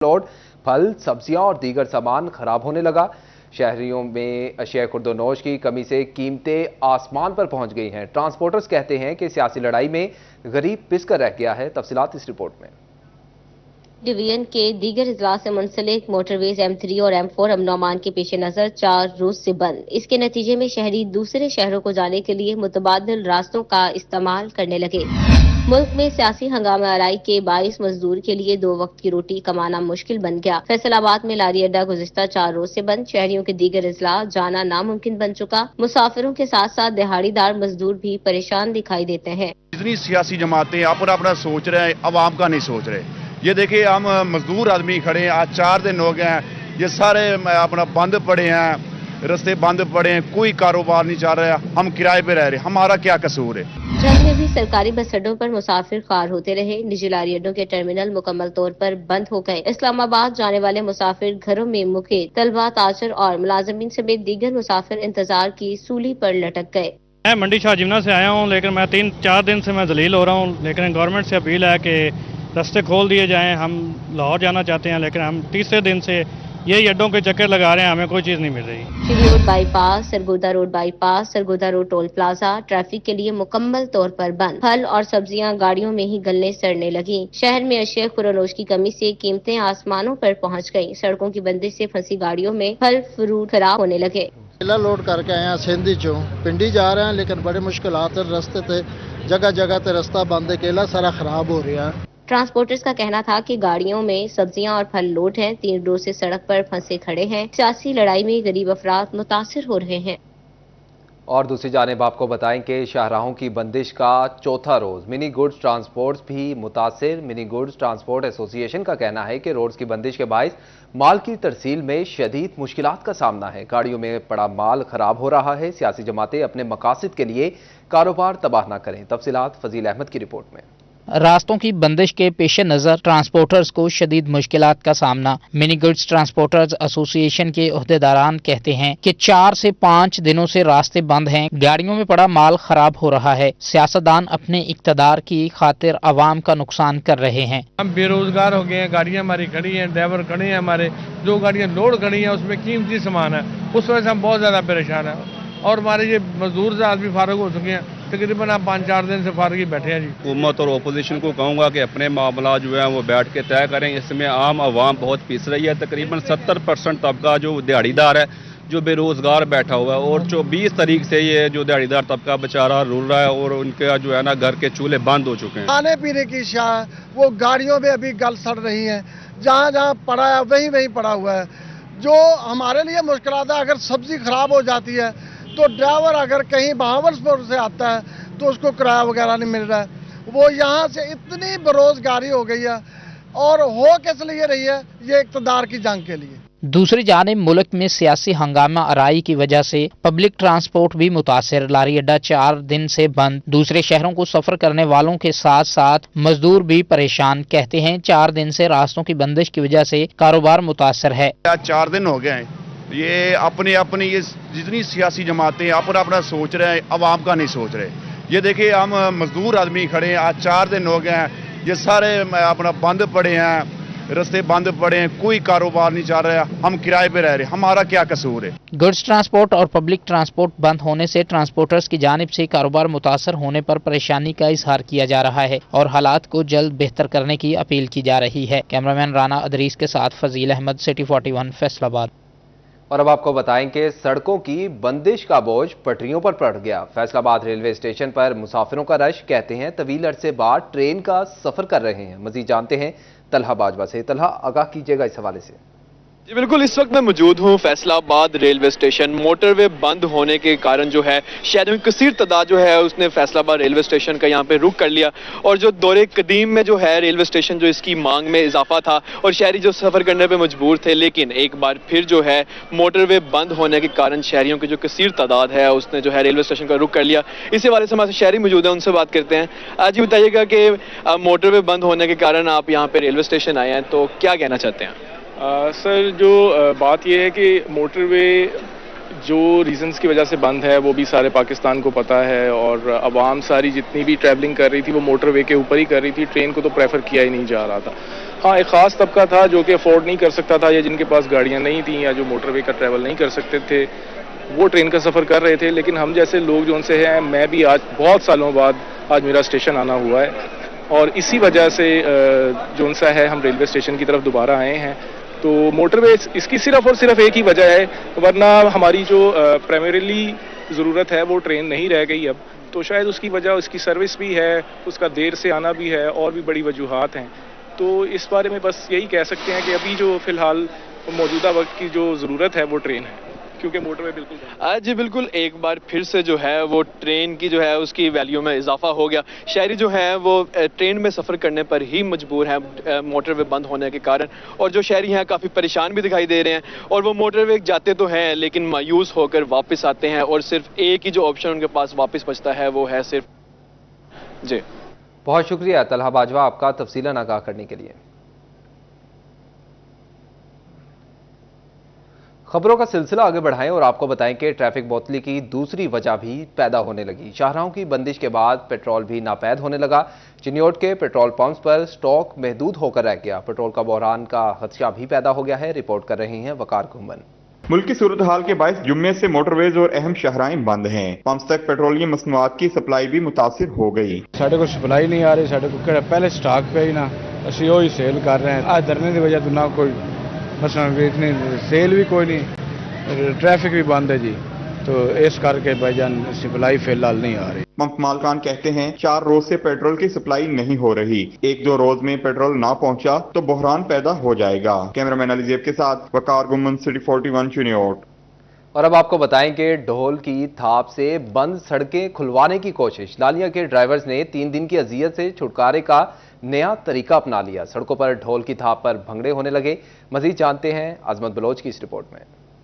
Plot, फल, सब्जियां और दीगर सामान खराब होने लगा। शहरियों में अशिया खुर्दोनोश की कमी से कीमतें आसमान पर पहुंच गई हैं। ट्रांसपोर्टर्स कहते हैं कि सियासी लड़ाई में गरीब पिसकर रह गया है। तफसीलात इस रिपोर्ट में। डिवीजन के दीगर इजला से मुंसलिक मोटरवेज M3 और M4 अमन के पेश नजर 4 रोज से बंद। इसके नतीजे में शहरी दूसरे शहरों को जाने के लिए मुतबादिल रास्तों का इस्तेमाल करने लगे। मुल्क में सियासी हंगामा आराई के बाइस मजदूर के लिए 2 वक्त की रोटी कमाना मुश्किल बन गया। फैसलाबाद में लारी अड्डा गुज़िश्ता 4 रोज से बंद। शहरियों के दीगर इजला जाना नामुमकिन बन चुका। मुसाफिरों के साथ साथ दिहाड़ीदार मजदूर भी परेशान दिखाई देते हैं। जितनी सियासी जमातें अपना अपना सोच रहे हैं, अवाम का नहीं सोच रहे। ये देखिए, हम मजदूर आदमी खड़े हैं, आज 4 दिन हो गए हैं, ये सारे अपना बंद पड़े हैं, रास्ते बंद पड़े हैं, कोई कारोबार नहीं चल रहा है, हम किराए पे रह रहे हैं, हमारा क्या कसूर है। जंग में भी सरकारी बस अड्डों पर मुसाफिर ख्वार होते रहे। निजी लारी अड्डों के टर्मिनल मुकम्मल तौर पर बंद हो गए। इस्लामाबाद जाने वाले मुसाफिर घरों में मुके, तलबा, ताजर और मुलाजमीन समेत दीगर मुसाफिर इंतजार की सूली पर लटक गए। मैं मंडी शाहजीना से आया हूँ, लेकिन मैं 3-4 दिन से मैं जलील हो रहा हूँ। लेकिन गवर्नमेंट से अपील है कि रास्ते खोल दिए जाएं। हम लाहौर जाना चाहते हैं, लेकिन हम तीसरे दिन से यही अड्डों के चक्कर लगा रहे हैं, हमें कोई चीज़ नहीं मिल रही। Shri road bypass, Sargodha road bypass, Sargodha road toll plaza traffic के लिए मुकम्मल तौर पर बंद। फल और सब्जियां गाड़ियों में ही गलने सड़ने लगी। शहर में अशिया खुर्दोनोश की कमी से कीमतें आसमानों पर पहुंच गई। सड़कों की बंदिश से फंसी गाड़ियों में फल फ्रूट खराब होने लगे। केला लोड करके आए हैं सिंधी चो पिंडी जा रहे हैं, लेकिन बड़े मुश्किलात रास्ते थे, जगह जगह ते रास्ता बंद है, केला सारा खराब हो रहा है। ट्रांसपोर्टर्स का कहना था कि गाड़ियों में सब्जियां और फल लोड हैं। 3 रोज से सड़क पर फंसे खड़े हैं। सियासी लड़ाई में गरीब अफराद मुतासिर हो रहे हैं। और दूसरी जानिब आपको बताएं कि शाहराहों की बंदिश का चौथा रोज मिनी गुड्स ट्रांसपोर्ट भी मुतासिर। मिनी गुड्स ट्रांसपोर्ट एसोसिएशन का कहना है कि रोड्स की बंदिश के बायस माल की तरसील में शदीद मुश्किलात का सामना है। गाड़ियों में पड़ा माल खराब हो रहा है। सियासी जमातें अपने मकासद के लिए कारोबार तबाह न करें। तफसीलात फजील अहमद की रिपोर्ट में। रास्तों की बंदिश के पेश नजर ट्रांसपोर्टर्स को शदीद मुश्किलात का सामना। मिनी गुड्स ट्रांसपोर्टर्स एसोसिएशन के ओहदेदारान कहते हैं कि 4 से 5 दिनों से रास्ते बंद हैं। गाड़ियों में पड़ा माल खराब हो रहा है। सियासतदान अपने इक्तदार की खातिर अवाम का नुकसान कर रहे हैं। हम बेरोजगार हो गए हैं, गाड़ियाँ हमारी खड़ी हैं, ड्राइवर खड़े हैं, हमारे जो गाड़ियाँ लोड खड़ी हैं उसमें कीमती सामान है, उस वजह से हम बहुत ज़्यादा परेशान हैं। और हमारे ये मजदूर से आदमी फारग हो चुके हैं, तकरीबन आप 5-4 दिन से फारग ही बैठे हैं जी। हुकूमत और ओपोजिशन को कहूँगा कि अपने मामला जो है वो बैठ के तय करें। इसमें आम आवाम बहुत पीस रही है। तकरीबन 70% तबका जो दिहाड़ीदार है, जो बेरोजगार बैठा हुआ है, और 20 तारीख से ये जो दिहाड़ीदार तबका बेचारा रुल रहा है और उनके जो है ना घर के चूल्हे बंद हो चुके हैं। खाने पीने की शाह वो गाड़ियों में अभी गल सड़ रही है। जहाँ जहाँ पड़ा है वहीं वहीं पड़ा हुआ है। जो हमारे लिए मुश्किल आता है, अगर सब्जी खराब हो जाती है तो ड्राइवर अगर कहीं बहावलपुर से आता है तो उसको किराया वगैरह नहीं मिल रहा है। वो यहाँ से इतनी बेरोजगारी हो गई है, और हो किस लिए रही है, ये इक़्तिदार की जंग के लिए। दूसरी जानिब मुल्क में सियासी हंगामा आराई की वजह से पब्लिक ट्रांसपोर्ट भी मुतासिर। लारी अड्डा 4 दिन से बंद। दूसरे शहरों को सफर करने वालों के साथ साथ मजदूर भी परेशान। कहते हैं 4 दिन से रास्तों की बंदिश की वजह से कारोबार मुतासिर है। 4 दिन हो गए हैं, ये अपने अपने ये जितनी सियासी जमातें अपना अपना सोच रहे हैं, अवाम का नहीं सोच रहे। ये देखिए, हम मजदूर आदमी खड़े हैं, आज 4 दिन हो गए हैं, ये सारे अपना बंद पड़े हैं, रास्ते बंद पड़े हैं, कोई कारोबार नहीं चल रहा है, हम किराए पे रह रहे हैं, हमारा क्या कसूर है। गुड्स ट्रांसपोर्ट और पब्लिक ट्रांसपोर्ट बंद होने से ट्रांसपोर्टर्स की जानिब से कारोबार मुतासर होने पर परेशानी का इजहार किया जा रहा है और हालात को जल्द बेहतर करने की अपील की जा रही है। कैमरामैन राना अदरीस के साथ फजील अहमद, सिटी 41, फैसलाबाद। और अब आपको बताएं कि सड़कों की बंदिश का बोझ पटरियों पर पड़ गया। फैसलाबाद रेलवे स्टेशन पर मुसाफिरों का रश। कहते हैं तवील अरसे बाद ट्रेन का सफर कर रहे हैं। मजीद जानते हैं तलहा बाजवा से। तलहा, आगाह कीजिएगा इस हवाले से। जी बिल्कुल, इस वक्त मैं मौजूद हूँ फैसलाबाद रेलवे स्टेशन। मोटरवे बंद होने के कारण जो है शहरों की कसीर तादाद जो है उसने फैसलाबाद रेलवे स्टेशन का यहाँ पे रुक कर लिया। और जो दौरे कदीम में जो है रेलवे स्टेशन, जो इसकी मांग में इजाफा था और शहरी जो सफ़र करने पे मजबूर थे, लेकिन एक बार फिर जो है मोटरवे बंद होने के कारण शहरियों की जो कसीर तादाद है उसने जो है रेलवे स्टेशन का रुक कर लिया। इस हवाले से हमारे शहरी मौजूद हैं, उनसे बात करते हैं। आज ये बताइएगा कि मोटरवे बंद होने के कारण आप यहाँ पे रेलवे स्टेशन आए हैं, तो क्या कहना चाहते हैं? सर, जो बात यह है कि मोटरवे जो रीजंस की वजह से बंद है वो भी सारे पाकिस्तान को पता है, और अवाम सारी जितनी भी ट्रैवलिंग कर रही थी वो मोटरवे के ऊपर ही कर रही थी। ट्रेन को तो प्रेफर किया ही नहीं जा रहा था। हाँ, एक ख़ास तबका था जो कि अफोर्ड नहीं कर सकता था, या जिनके पास गाड़ियाँ नहीं थी, या जो मोटरवे का ट्रैवल नहीं कर सकते थे, वो ट्रेन का सफ़र कर रहे थे। लेकिन हम जैसे लोग जो उनसे हैं, मैं भी आज बहुत सालों बाद आज मेरा स्टेशन आना हुआ है, और इसी वजह से जो उनसा है हम रेलवे स्टेशन की तरफ दोबारा आए हैं। तो मोटरवे इसकी सिर्फ और सिर्फ एक ही वजह है, वरना हमारी जो प्राइमरीली ज़रूरत है वो ट्रेन नहीं रह गई अब। तो शायद उसकी वजह उसकी सर्विस भी है, उसका देर से आना भी है, और भी बड़ी वजूहात हैं। तो इस बारे में बस यही कह सकते हैं कि अभी जो फ़िलहाल मौजूदा वक्त की जो ज़रूरत है वो ट्रेन है, क्योंकि मोटरवे बिल्कुल जी बिल्कुल, एक बार फिर से जो है वो ट्रेन की जो है उसकी वैल्यू में इजाफा हो गया। शहरी जो है वो ट्रेन में सफ़र करने पर ही मजबूर हैं मोटरवे बंद होने के कारण, और जो शहरी हैं काफ़ी परेशान भी दिखाई दे रहे हैं, और वो मोटरवे जाते तो हैं लेकिन मायूस होकर वापस आते हैं, और सिर्फ एक ही जो ऑप्शन उनके पास वापस बचता है वो है सिर्फ। जी बहुत शुक्रिया तलहा बाजवा आपका तफसीलन आगाह करने के लिए। खबरों का सिलसिला आगे बढ़ाएं और आपको बताएं कि ट्रैफिक बोतली की दूसरी वजह भी पैदा होने लगी। शाहराहों की बंदिश के बाद पेट्रोल भी नापैद होने लगा। चिन्योट के पेट्रोल पंप्स पर स्टॉक महदूद होकर रह गया। पेट्रोल का बहरान का खदशा भी पैदा हो गया है। रिपोर्ट कर रही हैं वकार घुमन। मुल्क की सूरत हाल के बायस जुम्मे से मोटरवेज और अहम शाहराएं बंद हैं। पंप्स तक पेट्रोलियम मसनूआत की सप्लाई भी मुतासिर हो गई। साढ़े को सप्लाई नहीं आ रही, साढ़े को पहले स्टॉक पे ही ना असं वही सेल कर रहे हैं। आज धरने की वजह तो ना कोई मसलन इतनी सेल भी कोई नहीं, ट्रैफिक भी बंद है जी, तो इस करके भाईजान सप्लाई फिलहाल नहीं आ रही। पंप मालकान कहते हैं 4 रोज से पेट्रोल की सप्लाई नहीं हो रही। 1-2 रोज में पेट्रोल ना पहुंचा तो बहरान पैदा हो जाएगा। कैमरामैन अली जेब के साथ वकार गुमन, सिटी 41 चिन्योट। और अब आपको बताएं कि ढोल की थाप से बंद सड़कें खुलवाने की कोशिश। लालिया के ड्राइवर्स ने 3 दिन की अजियत से छुटकारे का नया तरीका अपना लिया। सड़कों पर ढोल की थाप पर भंगड़े होने लगे। मजीद जानते हैं अजमत बलोच की इस रिपोर्ट में।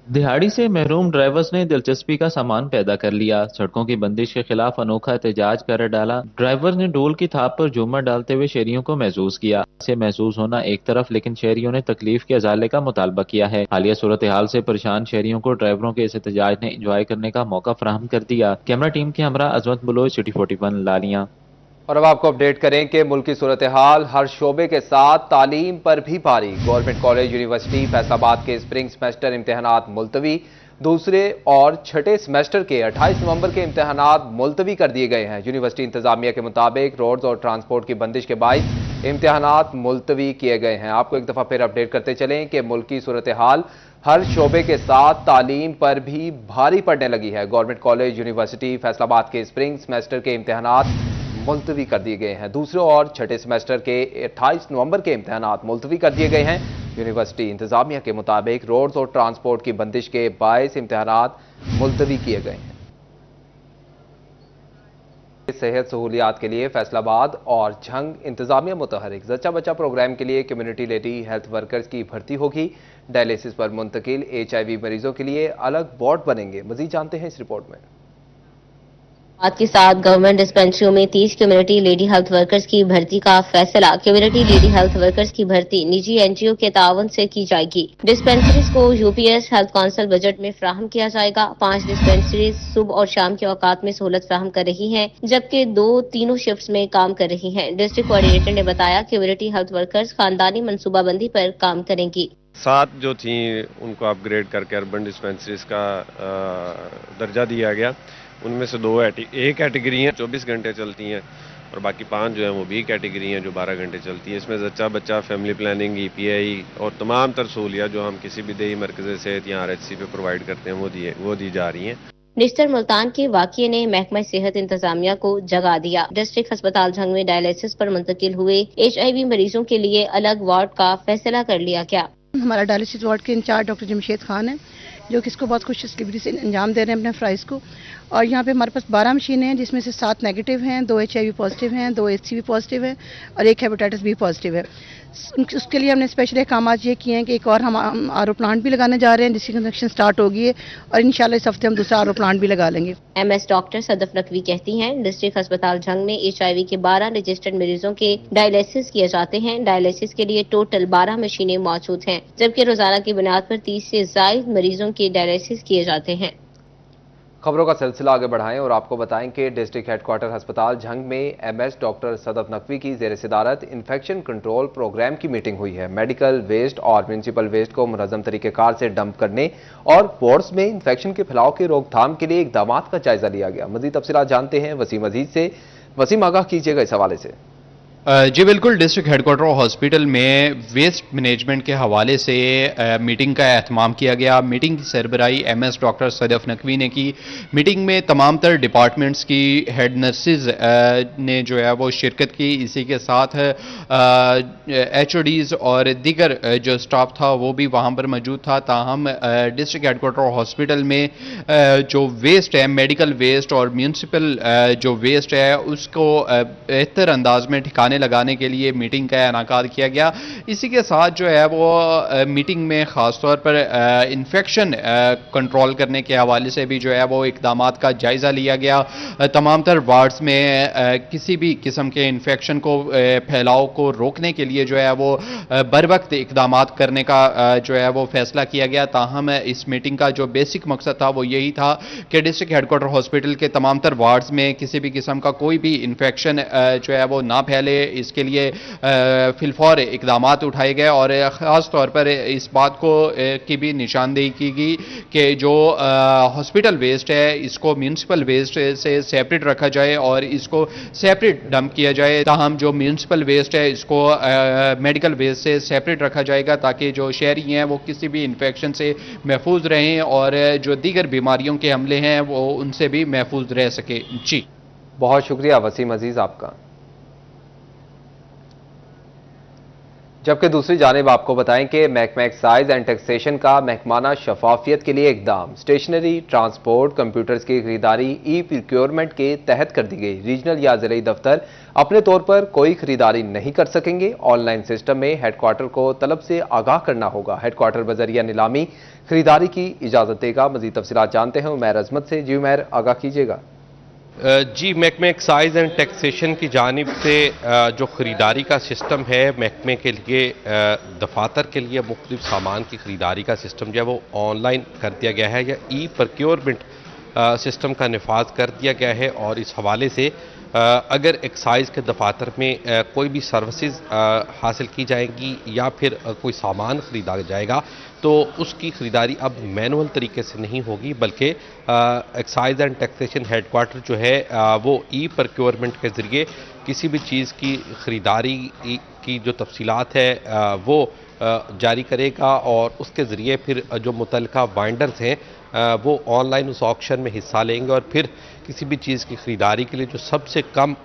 दिहाड़ी से महरूम ड्राइवर्स ने दिलचस्पी का सामान पैदा कर लिया। सड़कों की बंदिश के खिलाफ अनोखा एहतजाज कर डाला। ड्राइवर्स ने ढोल की थाप पर झूमर डालते हुए शहरियों को महसूस किया। इसे महसूस होना एक तरफ, लेकिन शहरियों ने तकलीफ के अजाले का मुतालबा किया है। हालिया सूरत हाल से परेशान शहरियों को ड्राइवरों के इस एहतजाज ने इंजॉय करने का मौका फराहम कर दिया। कैमरा टीम के हमरा अजमत बलोच, सिटी 41 लालिया। और अब आपको अपडेट करें कि मुल्क की सूरत हाल हर शोबे के साथ तालीम पर भी भारी। गवर्नमेंट कॉलेज यूनिवर्सिटी फैसलाबाद के स्प्रिंग सेमेस्टर इम्तहानात मुलतवी। दूसरे और छठे सेमेस्टर के 28 नवंबर के इम्तहानात मुलतवी कर दिए गए हैं। यूनिवर्सिटी इंतजामिया के मुताबिक रोड्स और ट्रांसपोर्ट की बंदिश के बायस इम्तहानात मुलतवी किए गए हैं। आपको एक दफ़ा फिर अपडेट करते चलें कि मुल्क की सूरत हाल हर शोबे के साथ तालीम पर भी भारी पड़ने लगी है। गवर्नमेंट कॉलेज यूनिवर्सिटी फैसलाबाद के स्प्रिंग सेमेस्टर के इम्तहानात मुलतवी कर दिए गए हैं। दूसरे और छठे सेमेस्टर के 28 नवंबर के इम्तहानात मुलतवी कर दिए गए हैं। यूनिवर्सिटी इंतजामिया के मुताबिक रोड्स और ट्रांसपोर्ट की बंदिश के बायस इम्तहानात मुलतवी किए गए हैं। सेहत सहूलियात के लिए फैसलाबाद और झंग इंतजामिया मुतहरिक। जच्चा बच्चा प्रोग्राम के लिए कम्युनिटी लेडी हेल्थ वर्कर्स की भर्ती होगी। डायलिसिस पर मुंतकिल HIV मरीजों के लिए अलग वार्ड बनेंगे। मजीद जानते हैं इस रिपोर्ट में। साथ के साथ गवर्नमेंट डिस्पेंसरियों में 30 कम्युनिटी लेडी हेल्थ वर्कर्स की भर्ती का फैसला। कम्युनिटी लेडी हेल्थ वर्कर्स की भर्ती निजी NGO के ताउन से की जाएगी। डिस्पेंसरीज को UPS हेल्थ काउंसिल बजट में फ्राहम किया जाएगा। 5 डिस्पेंसरीज सुबह और शाम के औकात में सहूलत फ्राहम कर रही हैं, जबकि 2 तीनों शिफ्ट्स में काम कर रही हैं। डिस्ट्रिक्ट कोऑर्डिनेटर ने बताया कम्युनिटी हेल्थ वर्कर्स खानदानी मनसूबाबंदी पर काम करेंगी। 7 जो थी उनको अपग्रेड करके अर्बन डिस्पेंसरीज का दर्जा दिया गया। उनमें से 2 एक कैटेगरी हैं 24 घंटे चलती हैं, और बाकी 5 जो हैं वो B कैटेगरी हैं जो 12 घंटे चलती है। इसमें जच्चा बच्चा, फैमिली प्लानिंग, EPI और तमाम तर सहूलियात जो हम किसी भी देही मरकज़ सेहत या RHC पे प्रोवाइड करते हैं वो दी जा रही हैं। निश्तर मुल्तान के वाक़ये ने महकमा सेहत इंतजामिया को जगा दिया। डिस्ट्रिक्ट अस्पताल झंग में डायलिसिस पर मुंतकिल हुए HIV मरीजों के लिए अलग वार्ड का फैसला कर लिया गया। हमारा डायलिसिस वार्ड के इंचार्ज डॉक्टर जमशेद खान है, जो कि इसको बहुत खुशखबरी से अंजाम दे रहे हैं अपने फ्राइज को। और यहाँ पे हमारे पास 12 मशीनें हैं, जिसमें से 7 नेगेटिव हैं, 2 HIV पॉजिटिव हैं, 2 HCV पॉजिटिव है और 1 हेपेटाइटिस B पॉजिटिव है। उसके लिए हमने स्पेशल काम आज ये किए हैं कि एक और हम RO प्लांट भी लगाने जा रहे हैं, जिसकी कंस्ट्रक्शन स्टार्ट होगी है, और इंशाल्लाह इस हफ्ते हम दूसरा RO प्लांट भी लगा लेंगे। MS डॉक्टर सदफ नकवी कहती हैं डिस्ट्रिक्ट अस्पताल झंग में HIV के 12 रजिस्टर्ड मरीजों के डायलिसिस किए जाते हैं। डायलिसिस के लिए टोटल 12 मशीनें मौजूद हैं, जबकि रोजाना की बुनियाद पर 30 से ज्यादा मरीजों के डायलिसिस किए जाते हैं। खबरों का सिलसिला आगे बढ़ाएं और आपको बताएं कि डिस्ट्रिक्ट हेडक्वार्टर अस्पताल झंग में एमएस डॉक्टर सदफ नकवी की जेर सदारत इन्फेक्शन कंट्रोल प्रोग्राम की मीटिंग हुई है। मेडिकल वेस्ट और म्यूनिसिपल वेस्ट को मुनज़्ज़म तरीक़ेकार से डंप करने और वार्ड्स में इन्फेक्शन के फैलाव की रोकथाम के लिए इक़दाम का जायजा लिया गया। मज़ीद तफसीलात जानते हैं वसीम अजीज से। वसीम, आगाह कीजिएगा इस हवाले से। जी बिल्कुल, डिस्ट्रिक्ट हेडक्वार्टर हॉस्पिटल में वेस्ट मैनेजमेंट के हवाले से मीटिंग का एहतमाम किया गया। मीटिंग की सरबराही एमएस डॉक्टर सदफ नकवी ने की। मीटिंग में तमाम तर डिपार्टमेंट्स की हेड नर्सिस ने जो है वो शिरकत की। इसी के साथ एचओडीज और दीगर जो स्टाफ था वो भी वहाँ पर मौजूद था। ताहम डिस्ट्रिक्ट हेडक्वार्टर हॉस्पिटल में जो वेस्ट है, मेडिकल वेस्ट और म्यूनसिपल जो वेस्ट है, उसको बेहतर अंदाज में ठिकाने लगाने के लिए मीटिंग का इनेकाद किया गया। इसी के साथ जो है वो मीटिंग में खासतौर पर इन्फेक्शन कंट्रोल करने के हवाले से भी जो है वो इकदामात का जायजा लिया गया। तमाम तर वार्ड्स में किसी भी किस्म के इन्फेक्शन को फैलाव को रोकने के लिए जो है वो बर वक्त इकदामात करने का जो है वो फैसला किया गया। ताहम इस मीटिंग का जो बेसिक मकसद था वो यही था कि डिस्ट्रिक्ट हेडक्वार्टर हॉस्पिटल के तमाम तर वार्ड्स में किसी भी किस्म का कोई भी इन्फेक्शन जो है वो ना फैले, इसके लिए फिलफौर इकदामात उठाए गए और ख़ास तौर पर इस बात को की भी निशानदेही की गई कि जो हॉस्पिटल वेस्ट है इसको म्यूनसिपल वेस्ट से सेपरेट रखा जाए और इसको सेपरेट डंप किया जाए। ताहम जो म्यूनसिपल वेस्ट है इसको मेडिकल वेस्ट से सेपरेट रखा जाएगा ताकि जो शहरी हैं वो किसी भी इन्फेक्शन से महफूज रहें और जो दीगर बीमारियों के हमले हैं वो उनसे भी महफूज रह सके। जी बहुत शुक्रिया वसीम अजीज आपका। जबकि दूसरी जानिब आपको बताएं कि महकमा एक्साइज एंड टैक्सेशन का महकमाना शफाफियत के लिए इकदाम। स्टेशनरी, ट्रांसपोर्ट, कंप्यूटर्स की खरीदारी ई प्रोक्योरमेंट के तहत कर दी गई। रीजनल या जिले दफ्तर अपने तौर पर कोई खरीदारी नहीं कर सकेंगे। ऑनलाइन सिस्टम में हेडक्वार्टर को तलब से आगाह करना होगा। हेडक्वार्टर बजरिया नीलामी खरीदारी की इजाजत देगा। मजीद तफसीलात जानते हैं उमैर अजमत से। जी उमैर, आगाह कीजिएगा। जी, महकमे एक्साइज एंड टैक्सेशन की जानिब से जो ख़रीदारी का सिस्टम है, महकमे के लिए दफातर के लिए मुख्तलिफ सामान की ख़रीदारी का सिस्टम जो है वो ऑनलाइन कर दिया गया है या ई प्रोक्योरमेंट सिस्टम का नफाज कर दिया गया है। और इस हवाले से अगर एक्साइज के दफातर में कोई भी सर्विसेज हासिल की जाएंगी या फिर कोई सामान ख़रीदा जाएगा तो उसकी ख़रीदारी अब मैनुअल तरीके से नहीं होगी, बल्कि एक्साइज एंड टैक्सेशन हेडक्वार्टर जो है वो ई प्रोक्योरमेंट के ज़रिए किसी भी चीज़ की ख़रीदारी की जो तफसीलात है वो जारी करेगा और उसके ज़रिए फिर जो मुतल्लिका बाइंडर्स हैं वो ऑनलाइन उस ऑक्शन में हिस्सा लेंगे और फिर किसी भी चीज़ की ख़रीदारी के लिए जो सबसे कम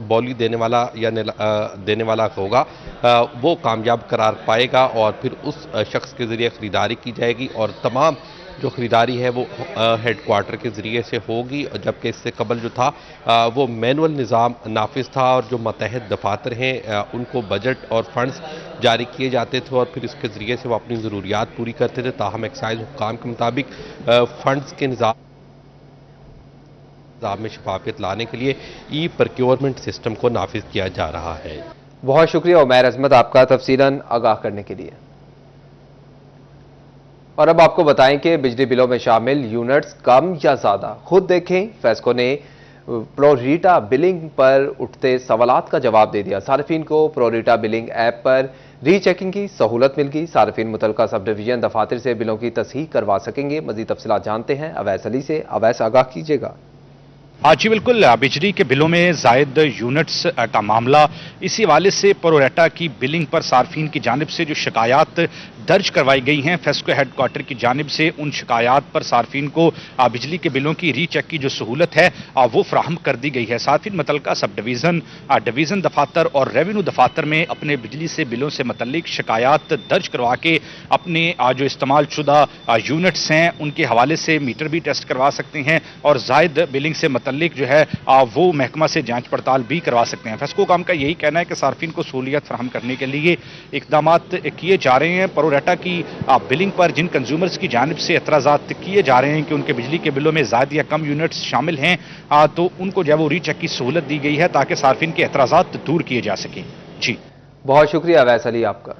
बोली देने वाला या देने वाला होगा वो कामयाब करार पाएगा और फिर उस शख्स के ज़रिए ख़रीदारी की जाएगी और तमाम जो ख़रीदारी है वो हेडक्वार्टर के ज़रिए से होगी। जबकि इससे कबल जो था वो मैनुअल निज़ाम नाफिज था और जो मतहद दफातर हैं उनको बजट और फंड्स जारी किए जाते थे और फिर इसके ज़रिए से वो अपनी ज़रूरियात पूरी करते थे। ताहम एक्साइज हुक्काम के मुताबिक फ़ंड्स के निज़ाम में शफाफियत लाने के लिए ई प्रोक्योरमेंट सिस्टम को नाफिज किया जा रहा है। बहुत शुक्रिया उमैर अजमत आपका तफसीलन आगाह करने के लिए। और अब आपको बताएं कि बिजली बिलों में शामिल यूनिट्स कम या ज्यादा, खुद देखें। फेस्को ने प्रोरीटा बिलिंग पर उठते सवालात का जवाब दे दिया। सार्फिन को प्रोरीटा बिलिंग ऐप पर रीचेकिंग की सहूलत मिल गई। सार्फिन मुतलका सब डिवीजन दफातर से बिलों की तस्हीह करवा सकेंगे। मजीद तफसीलात जानते हैं अवैस अली से। अवैस, आगाह कीजिएगा। जी बिल्कुल, बिजली के बिलों में जायद यूनिट्स का मामला, इसी हवाले से प्रोरेटा की बिलिंग पर सार्फिन की जानिब से जो शिकायत दर्ज करवाई गई हैं फेस्को हेडक्वार्टर की जानिब से, उन शिकायत पर सार्फिन को बिजली के बिलों की रीचेक की जो सहूलत है वो फ्राहम कर दी गई है। सार्फिन मुतलका सब डिवीज़न, डिवीज़न दफातर और रेवेन्यू दफातर में अपने बिजली से बिलों से मुतल्लिक शिकायत दर्ज करवा के अपने जो इस्तेमाल शुदा यूनिट्स हैं उनके हवाले से मीटर भी टेस्ट करवा सकते हैं और जायद बिलिंग से मुतल्लिक जो है वो महकमा से जांच पड़ताल भी करवा सकते हैं। फेस्को काम का यही कहना है कि सार्फिन को सहूलियत फराहम करने के लिए इकदामात किए जा रहे हैं। प्रोरेटा की बिलिंग पर जिन कंज्यूमर्स की जानिब से एतराज़ात किए जा रहे हैं कि उनके बिजली के बिलों में ज़्यादा या कम यूनिट्स शामिल हैं तो उनको जो है वो रीचेक की सहूलत दी गई है ताकि सार्फिन के एतराज़ात दूर किए जा सकें। जी बहुत शुक्रिया अवैस अली आपका।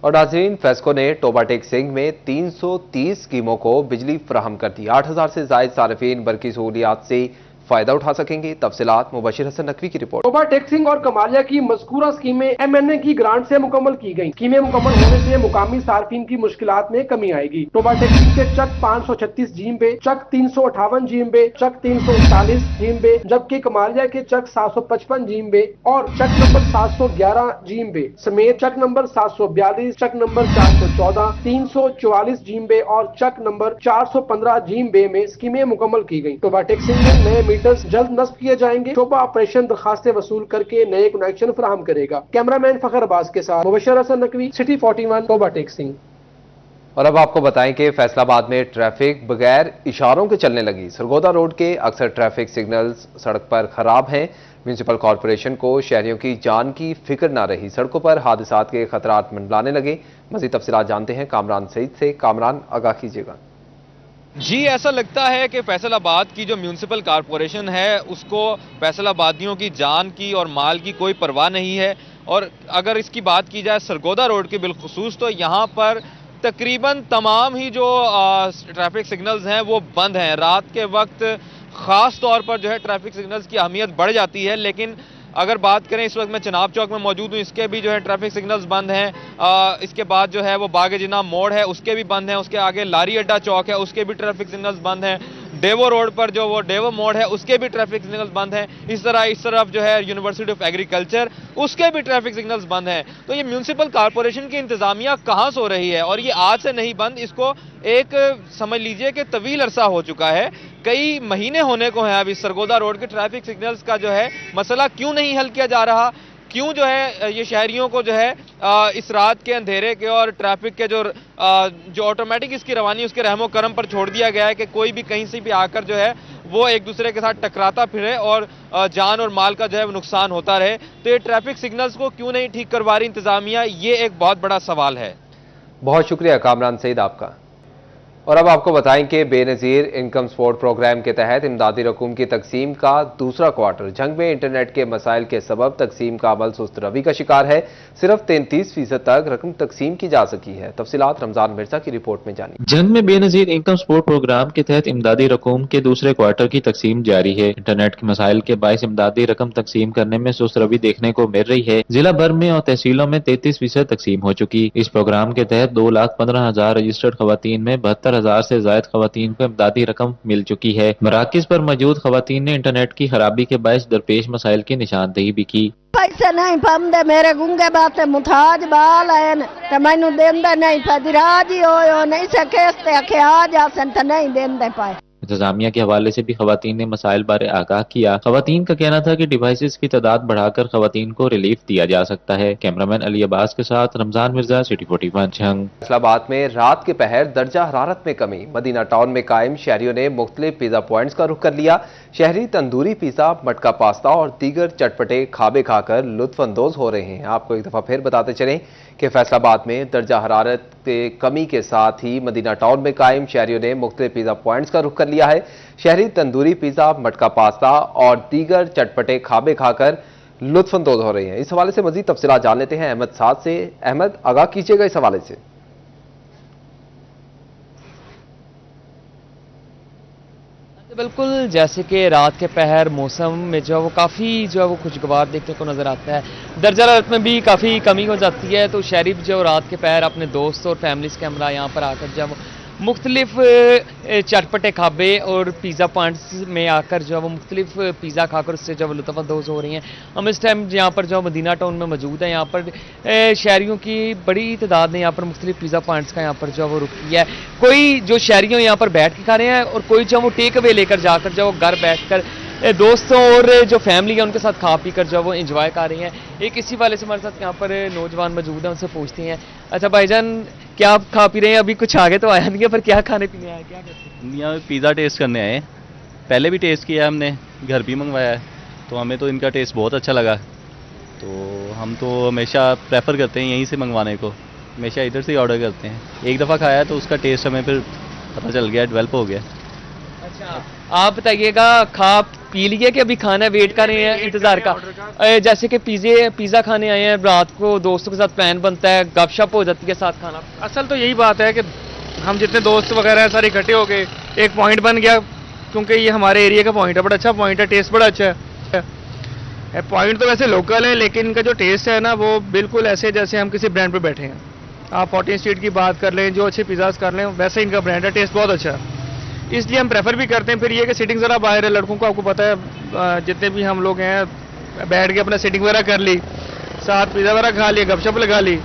और नाज़रीन, फेस्को ने टोबाटेक सिंह में 330 स्कीमों को बिजली फराहम कर दी। 8000 से जायद सार्फिन बरकी सहूलियात से फायदा उठा सकेंगे। तफसीलात मुबशिर हसन नकवी की रिपोर्ट। टोबाटेक सिंह और कमालिया की मज़कूरा स्कीमें MNA की ग्रांट से मुकम्मल की गयी। स्कीमें मुकम्मल होने से मुकामी सार्फिन की मुश्किलात में कमी आएगी। टोबाटेक सिंह के चक 536 GMB, चक 358 GMB, चक 339 GMB, जबकि कमालिया के चक 755 GMB और चक नंबर 711 GMB समेत चक नंबर 742, चक नंबर 414, 344 GMB और चक नंबर 415 GMB में स्कीमें मुकम्मल की गयी। टोबाटेक सिंह में नए मीटर्स जल्द नस्ब किए जाएंगे। शोबा ऑपरेशन दरखास्तें वसूल करके नए कनेक्शन फराहम करेगा। कैमरामैन फखर अब्बास के साथ मुबशिर हसन नकवी, सिटी 41, टोबाटेक सिंह। और अब आपको बताएं कि फैसलाबाद में ट्रैफिक बगैर इशारों के चलने लगी। सरगोदा रोड के अक्सर ट्रैफिक सिग्नल्स सड़क पर खराब हैं। म्यूनिसिपल कॉरपोरेशन को शहरियों की जान की फिक्र न रही। सड़कों पर हादसात के खतरात मंडलाने लगे। मजीद तफसीलात जानते हैं कामरान सईद से। कामरान, आगाह कीजिएगा। जी, ऐसा लगता है कि फैसलाबाद की जो म्यूनिसिपल कॉरपोरेशन है उसको फैसलाबादियों की जान की और माल की कोई परवाह नहीं है। और अगर इसकी बात की जाए सरगोदा रोड की बिलखुसूस, तो यहाँ पर तकरीबन तमाम ही जो ट्रैफिक सिग्नल्स हैं वो बंद हैं। रात के वक्त ख़ास तौर पर जो है ट्रैफिक सिग्नल्स की अहमियत बढ़ जाती है। लेकिन अगर बात करें, इस वक्त मैं चनाब चौक में मौजूद हूँ, इसके भी जो है ट्रैफिक सिग्नल्स बंद हैं। इसके बाद जो है वो बागे जिना मोड़ है उसके भी बंद हैं। उसके आगे लारी अड्डा चौक है उसके भी ट्रैफिक सिग्नल्स बंद हैं। डेवो रोड पर जो वो डेवो मोड़ है उसके भी ट्रैफिक सिग्नल्स बंद हैं। इस तरफ जो है यूनिवर्सिटी ऑफ एग्रीकल्चर उसके भी ट्रैफिक सिग्नल्स बंद हैं। तो ये म्यूनिसिपल कॉरपोरेशन की इंतजामिया कहाँ सो रही है? और ये आज से नहीं बंद, इसको एक समझ लीजिए कि तवील अरसा हो चुका है, कई महीने होने को हैं। अभी सरगोदा रोड के ट्रैफिक सिग्नल्स का जो है मसला क्यों नहीं हल किया जा रहा? क्यों जो है ये शहरियों को जो है इस रात के अंधेरे के और ट्रैफिक के जो ऑटोमेटिक इसकी रवानी उसके रहमो करम पर छोड़ दिया गया है कि कोई भी कहीं से भी आकर जो है वो एक दूसरे के साथ टकराता फिरे और जान और माल का जो है नुकसान होता रहे। तो ये ट्रैफिक सिग्नल्स को क्यों नहीं ठीक करवा रही इंतजामिया, ये एक बहुत बड़ा सवाल है। बहुत शुक्रिया कामरान सईद आपका। और अब आपको बताएं कि बेनज़ीर इनकम सपोर्ट प्रोग्राम के तहत इमदादी रकूम की तकसीम का दूसरा क्वार्टर जंग में इंटरनेट के मसाइल के सबब तकसीम का अमल सुस्त रवी का शिकार है। सिर्फ 33% तक रकम तकसीम की जा सकी है। तफसीलात रमजान मिर्जा की रिपोर्ट में जानिए। जंग में बेनज़ीर इनकम सपोर्ट प्रोग्राम के तहत इमदादी रकूम के दूसरे क्वार्टर की तकसीम जारी है। इंटरनेट के मसाइल के बायस इमदादी रकम तकसीम करने में सुस्त रवी देखने को मिल रही है। जिला भर में और तहसीलों में 33% तकसीम हो चुकी। इस प्रोग्राम के तहत 2,15,000 रजिस्टर्ड खवातीन में 72,000 से जायद खवातीन को इमदादी रकम मिल चुकी है। मराकिज पर मौजूद खवातीन ने इंटरनेट की खराबी के बायस दरपेश मसाइल की निशानदेही भी की। पैसे नहीं पाते, मेरे गुंगे बाते मुताज बाल है तो मैनू देंदे नहीं पाए, राजी हो नहीं सके आ जा तो नहीं देंदे पाए। इंतजामिया के हवाले से भी खवातीन ने मसाइल बारे आगाह किया। खवातीन का कहना था कि डिवाइसेस की तादाद बढ़ाकर खवातीन को रिलीफ दिया जा सकता है। कैमरामैन अली अब्बास के साथ रमजान मिर्जा, सिटी 41 जंग। फैसलाबाद में रात के पहर दर्जा हरारत में कमी। मदीना टाउन में कायम शहरियों ने मुख्तलिफ पिज़्ज़ा पॉइंट्स का रुख कर लिया। शहरी तंदूरी पिज़्ज़ा, मटका पास्ता और दीगर चटपटे खाबे खाकर लुत्फानंदोज हो रहे हैं। आपको एक दफ़ा फिर बताते चलें कि फैसलाबाद में दर्जा हरारत के कमी के साथ ही मदीना टाउन में कायम शहरियों ने मुख्तलिफ पिज़्ज़ा पॉइंट्स का रुख कर लिया है। शहरी तंदूरी पिज़्ज़ा, मटका पास्ता और दीगर चटपटे खाबे खाकर लुत्फानंदोज हो रहे हैं। इस हवाले से मजीद तफसीलात जान लेते हैं अहमद साद से। अहमद, आगाह कीजिएगा इस हवाले से। बिल्कुल, जैसे कि रात के पहर मौसम में जो है वो काफ़ी जो है वो खुशगवार देखने को नज़र आता है। दर्जा हरारत में भी काफ़ी कमी हो जाती है। तो शहरी जो रात के पहर अपने दोस्त और फैमिलीज़ के हमरा यहाँ पर आकर जब मुख्तलिफ चटपटे खाबे और पिज़्ज़ा पॉइंट्स में आकर जो है वो मुख्तलिफ पिज़्ज़ा खाकर उससे जो लुत्फ़अंदोज़ हो रही हैं। हम इस टाइम यहाँ पर जो मदीना टाउन में मौजूद है, यहाँ पर शहरियों की बड़ी तादाद ने यहाँ पर मुख्तलिफ पिज़्ज़ा पॉइंट्स का यहाँ पर जो है वो रुक किया है। कोई जो शहरियों यहाँ पर बैठ के खा रहे हैं और कोई जो वो टेक अवे लेकर जाकर जो घर बैठ कर दोस्तों और जो फैमिली है उनके साथ खा पी कर जो वो इंजॉय कर रही हैं। एक इसी वाले से हमारे साथ यहाँ पर नौजवान मौजूद हैं, उनसे पूछते हैं। अच्छा भाईजान, क्या आप खा पी रहे हैं? अभी कुछ आगे तो आया नहीं है, पर क्या खाने पीने आए, क्या करते हैं? यहाँ पिज़्ज़ा टेस्ट करने आए। पहले भी टेस्ट किया हमने, घर भी मंगवाया है, तो हमें तो इनका टेस्ट बहुत अच्छा लगा। तो हम तो हमेशा प्रेफर करते हैं यहीं से मंगवाने को, हमेशा इधर से ही ऑर्डर करते हैं। एक दफ़ा खाया तो उसका टेस्ट हमें फिर पता चल गया, डेवलप हो गया। अच्छा, आप बताइएगा, खा पी लिए कि अभी खाना वेट कर रहे हैं इंतजार का? जैसे कि पिज़्ज़ा खाने आए हैं, रात को दोस्तों के साथ प्लान बनता है, गपशप हो जाती है, साथ खाना। असल तो यही बात है कि हम जितने दोस्त वगैरह हैं सारे इकट्ठे हो गए, एक पॉइंट बन गया, क्योंकि ये हमारे एरिया का पॉइंट है, बड़ा अच्छा पॉइंट है, टेस्ट बड़ा अच्छा है। पॉइंट तो वैसे लोकल है, लेकिन इनका जो टेस्ट है ना, वो बिल्कुल ऐसे जैसे हम किसी ब्रांड पे बैठे हैं। आप 14 स्ट्रीट की बात कर लें, जो अच्छे पिज़्ज़ाज कर लें, वैसे इनका ब्रांड है, टेस्ट बहुत अच्छा है, इसलिए हम प्रेफर भी करते हैं। फिर ये कि सीटिंग ज़रा बाहर है, लड़कों को आपको पता है, जितने भी हम लोग हैं बैठ के अपना सीटिंग वगैरह कर ली, साथ पिज़्ज़ा वगैरह खा लिया, गपशप लगा ली,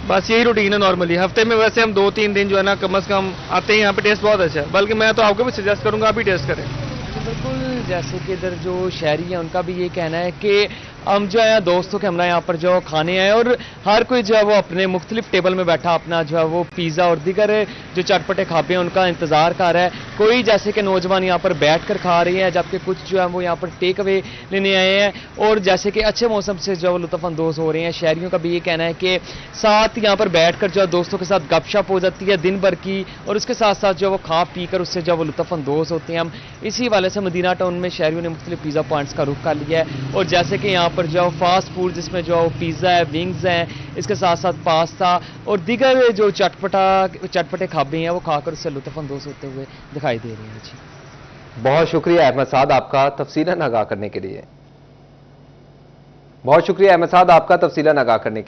बस यही रूटीन है नॉर्मली। हफ्ते में वैसे हम 2-3 दिन जो है ना कम से कम आते हैं यहाँ पे, टेस्ट बहुत अच्छा है, बल्कि मैं तो आपको भी सजेस्ट करूँगा आप भी टेस्ट करें। बिल्कुल, जैसे कि इधर जो शहरी हैं उनका भी ये कहना है कि हम जो है दोस्तों के हमरा यहाँ पर जो खाने आए और हर कोई जो है वो अपने मुख्तलिफ टेबल में बैठा अपना जो है वो पिज़्ज़ा और दीगर जो चटपटे खाबे हैं उनका इंतज़ार कर रहा है। कोई जैसे कि नौजवान यहाँ पर बैठ कर खा रहे हैं, जबकि कुछ जो है वो यहाँ पर टेक अवे लेने आए हैं और जैसे कि अच्छे मौसम से जो है वो लुत्फ़अंदोज़ हो रहे हैं। शहरियों का भी ये कहना है कि साथ यहाँ पर बैठ कर जो है दोस्तों के साथ गपशप हो जाती है दिन भर की, और उसके साथ साथ जो है वो खा पी कर उससे जो है वो लुत्फ़अंदोज़ होते हैं। हम इसी वाले से मदीना टाउन में शहरियों ने मुख्तलिफ पिज़्ज़ा पॉइंट्स का रुख कर लिया है, और जैसे कि यहाँ पर जो फास्ट फूड जिसमें जो पिज़्ज़ा है, विंग्स हैं, इसके साथ साथ पास्ता और दीगर जो चटपटे खाबे हैं वो खाकर उससे लुत्फ़अंदोज़ होते हुए दिखाई दे रहे हैं। जी बहुत शुक्रिया अहमद साद आपका तफसीलन आगाह करने के लिए। बहुत शुक्रिया अहमद साद आपका तफसीलन आगाह करने के लिए।